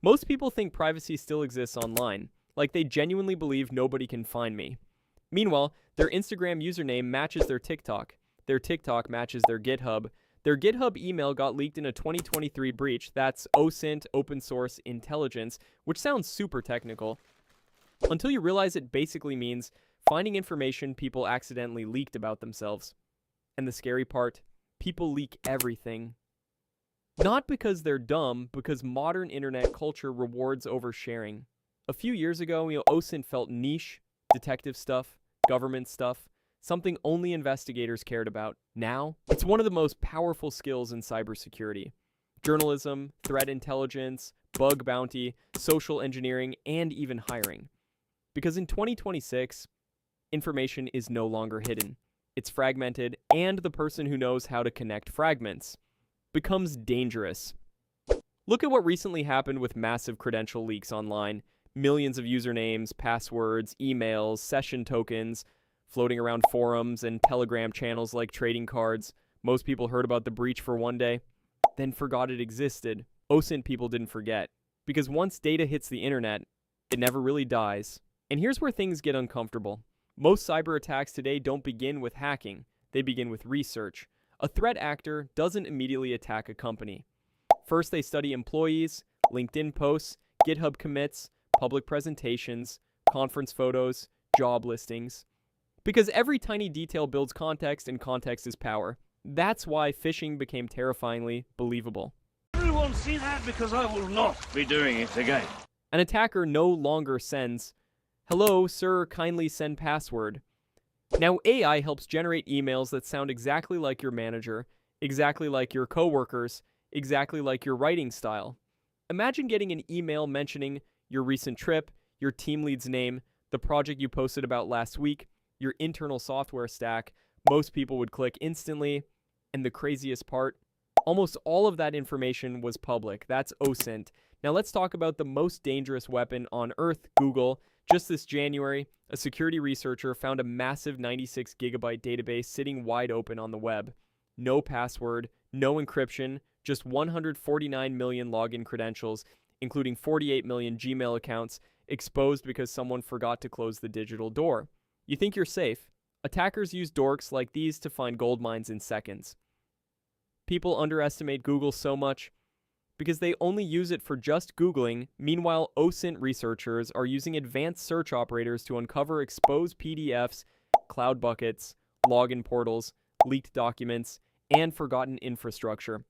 Most people think privacy still exists online, like they genuinely believe nobody can find me. Meanwhile, their Instagram username matches their TikTok matches their GitHub email got leaked in a 2023 breach. That's OSINT, Open Source Intelligence, which sounds super technical, until you realize it basically means finding information people accidentally leaked about themselves. And the scary part, people leak everything. Not because they're dumb, because modern internet culture rewards oversharing. A few years ago, OSINT felt niche, detective stuff, government stuff, something only investigators cared about. Now, it's one of the most powerful skills in cybersecurity. Journalism, threat intelligence, bug bounty, social engineering, and even hiring. Because in 2026, information is no longer hidden. It's fragmented, and the person who knows how to connect fragments becomes dangerous. Look at what recently happened with massive credential leaks online. Millions of usernames, passwords, emails, session tokens, floating around forums and Telegram channels like trading cards. Most people heard about the breach for one day, then forgot it existed. OSINT people didn't forget, because once data hits the internet, it never really dies. And here's where things get uncomfortable. Most cyber attacks today don't begin with hacking. They begin with research. A threat actor doesn't immediately attack a company. First, they study employees, LinkedIn posts, GitHub commits, public presentations, conference photos, job listings. Because every tiny detail builds context, and context is power. That's why phishing became terrifyingly believable. Everyone see that, because I will not be doing it again. An attacker no longer sends, "Hello, sir, kindly send password." Now AI helps generate emails that sound exactly like your manager, exactly like your coworkers, exactly like your writing style. Imagine getting an email mentioning your recent trip, your team lead's name, the project you posted about last week, your internal software stack. Most people would click instantly. And the craziest part, almost all of that information was public. That's OSINT. Now let's talk about the most dangerous weapon on Earth, Google. Just this January, a security researcher found a massive 96 gigabyte database sitting wide open on the web. No password, no encryption, just 149 million login credentials, including 48 million Gmail accounts, exposed because someone forgot to close the digital door. You think you're safe? Attackers use dorks like these to find gold mines in seconds. People underestimate Google so much because they only use it for just Googling. Meanwhile, OSINT researchers are using advanced search operators to uncover exposed PDFs, cloud buckets, login portals, leaked documents, and forgotten infrastructure.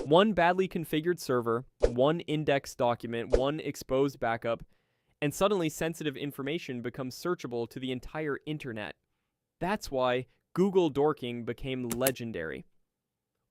One badly configured server, one indexed document, one exposed backup, and suddenly sensitive information becomes searchable to the entire internet. That's why Google Dorking became legendary.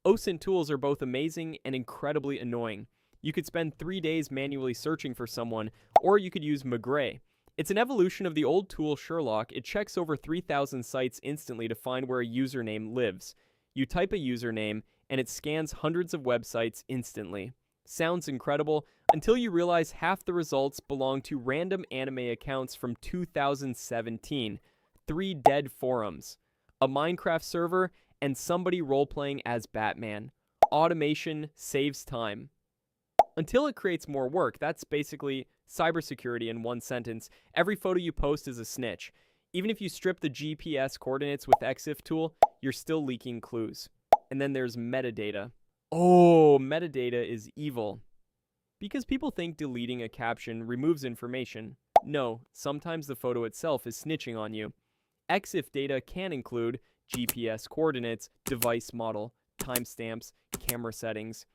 OSINT tools are both amazing and incredibly annoying. You could spend 3 days manually searching for someone, or you could use McGray. It's an evolution of the old tool Sherlock. It checks over 3,000 sites instantly to find where a username lives. You type a username, and it scans hundreds of websites instantly. Sounds incredible, until you realize half the results belong to random anime accounts from 2017, 3 dead forums, a Minecraft server, and somebody role-playing as Batman. Automation saves time. Until it creates more work. That's basically cybersecurity in one sentence. Every photo you post is a snitch. Even if you strip the GPS coordinates with EXIF tool, you're still leaking clues. And then there's metadata. Oh, metadata is evil. Because people think deleting a caption removes information. No, sometimes the photo itself is snitching on you. EXIF data can include GPS coordinates, device model, timestamps, camera settings.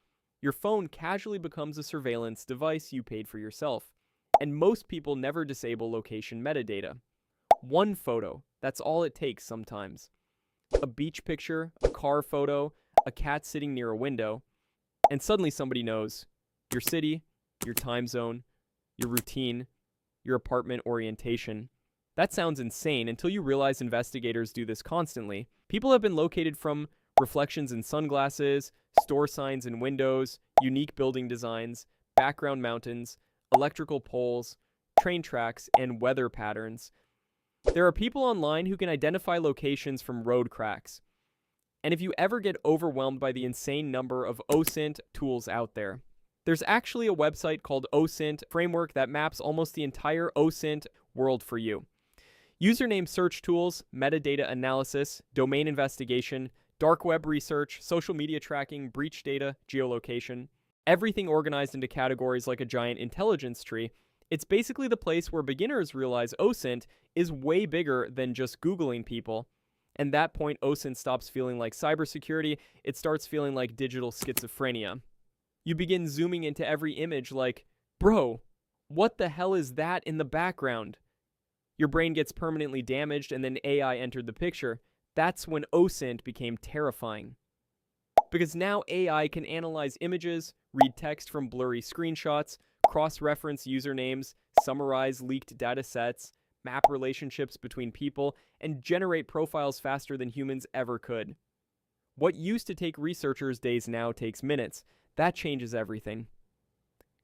Your phone casually becomes a surveillance device you paid for yourself. And most people never disable location metadata. One photo, that's all it takes sometimes. A beach picture, a car photo, a cat sitting near a window, and suddenly somebody knows your city, your time zone, your routine, your apartment orientation. That sounds insane until you realize investigators do this constantly. People have been located from reflections in sunglasses, store signs in windows, unique building designs, background mountains, electrical poles, train tracks, and weather patterns. There are people online who can identify locations from road cracks. And if you ever get overwhelmed by the insane number of OSINT tools out there, There's actually a website called OSINT Framework that maps almost the entire OSINT world for you. Username search tools, metadata analysis, domain investigation, dark web research, social media tracking, breach data, geolocation. Everything organized into categories like a giant intelligence tree. It's basically the place where beginners realize OSINT is way bigger than just Googling people. And that point, OSINT stops feeling like cybersecurity, it starts feeling like digital schizophrenia. You begin zooming into every image like, bro, what the hell is that in the background? Your brain gets permanently damaged and then AI entered the picture. That's when OSINT became terrifying. Because now AI can analyze images, read text from blurry screenshots, cross-reference usernames, summarize leaked data sets, map relationships between people, and generate profiles faster than humans ever could. What used to take researchers days now takes minutes. That changes everything.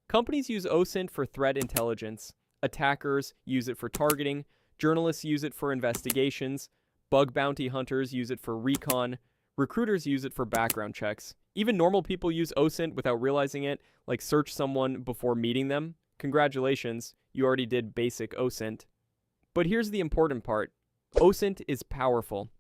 Companies use OSINT for threat intelligence. Attackers use it for targeting. Journalists use it for investigations. Bug bounty hunters use it for recon. Recruiters use it for background checks. Even normal people use OSINT without realizing it, like search someone before meeting them. Congratulations, you already did basic OSINT. But here's the important part. OSINT is powerful,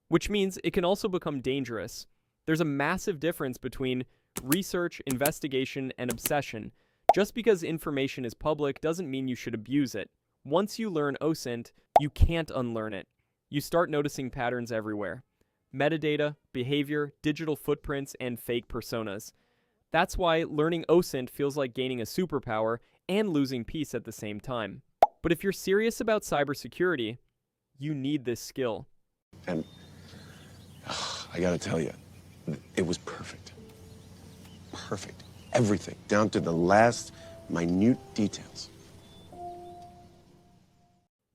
which means it can also become dangerous. There's a massive difference between research, investigation, and obsession. Just because information is public doesn't mean you should abuse it. Once you learn OSINT, you can't unlearn it. You start noticing patterns everywhere. Metadata, behavior, digital footprints, and fake personas. That's why learning OSINT feels like gaining a superpower and losing peace at the same time. But if you're serious about cybersecurity, you need this skill. And I gotta tell you, it was perfect. Perfect. Everything, down to the last minute details.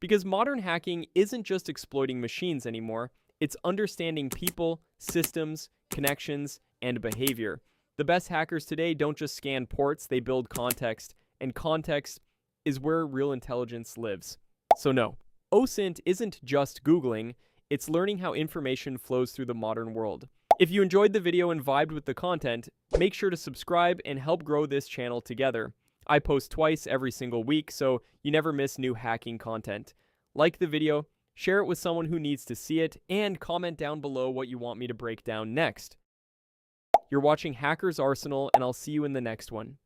Because modern hacking isn't just exploiting machines anymore, it's understanding people, systems, connections, and behavior. The best hackers today don't just scan ports, they build context, and context is where real intelligence lives. So no, OSINT isn't just Googling, it's learning how information flows through the modern world. If you enjoyed the video and vibed with the content, make sure to subscribe and help grow this channel together. I post twice every single week, so you never miss new hacking content. Like the video, share it with someone who needs to see it, and comment down below what you want me to break down next. You're watching HackersArsenal, and I'll see you in the next one.